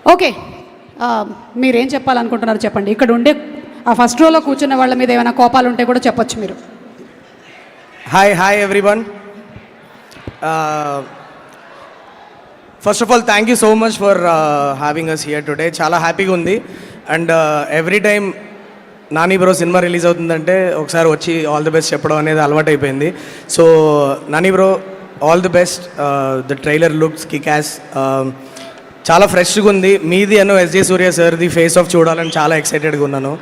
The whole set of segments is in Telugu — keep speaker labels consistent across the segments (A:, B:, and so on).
A: ఓకే, మీరేం చెప్పాలనుకుంటున్నారు చెప్పండి. ఇక్కడ ఉండే ఆ ఫస్ట్ రోలో కూర్చున్న వాళ్ళ మీద ఏమైనా కోపాలు ఉంటే కూడా చెప్పొచ్చు మీరు.
B: Hi everyone. First of all thank you so much for having us here today. చాలా హ్యాపీగా ఉంది. And every time Nani bro cinema release అవుతుందంటే ఒకసారి వచ్చి ఆల్ ది బెస్ట్ చెప్పడం అనేది అలవాటు అయిపోయింది. So Nani bro, all the best. The trailer looks kick ass, చాలా ఫ్రెష్గా ఉంది. మీది అను ఎస్జే సూర్య సార్ది ఫేస్ ఆఫ్ చూడాలని చాలా ఎక్సైటెడ్గా ఉన్నాను.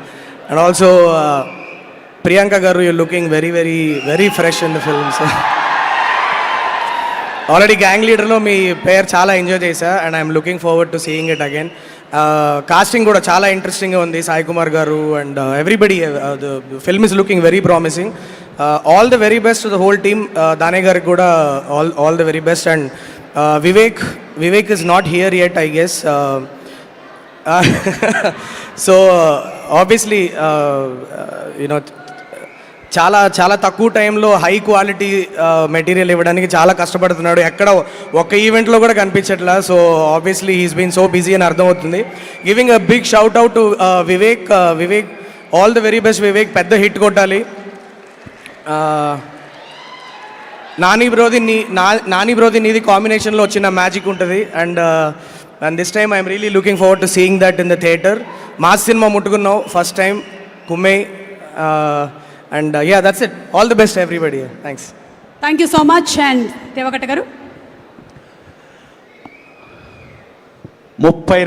B: And also Priyanka garu, you looking very very very fresh in the films. Already Gang లీడర్లో మీ పేరు చాలా ఎంజాయ్ చేశా and I'm looking forward to seeing it again. Casting కూడా చాలా ఇంట్రెస్టింగ్గా ఉంది. Sai Kumar garu and everybody, the film is looking very promising. All the very best to the whole team. దానే గారికి కూడా all the very best. And Vivek is not here yet, I guess. So obviously, చాలా తక్కువ టైంలో హై క్వాలిటీ మెటీరియల్ ఇవ్వడానికి చాలా కష్టపడుతున్నాడు. ఎక్కడ ఒక్క ఈవెంట్లో కూడా కనిపించట్లా. So obviously he's been so busy అని అర్థమవుతుంది. Giving a big shout out to Vivek. All the very best Vivek. పెద్ద హిట్ కొట్టాలి. నాని బ్రోది నీది కాంబినేషన్లో వచ్చిన మ్యాజిక్ ఉంటుంది. And this time I'm really looking forward to seeing that in the theatre. Mass cinema ముట్టుకున్నావు ఫస్ట్ టైం, కుమ్మే. And yeah, that's it. All the best everybody. Thanks.
A: Thank you so much. And Deva Katta garu.
C: 30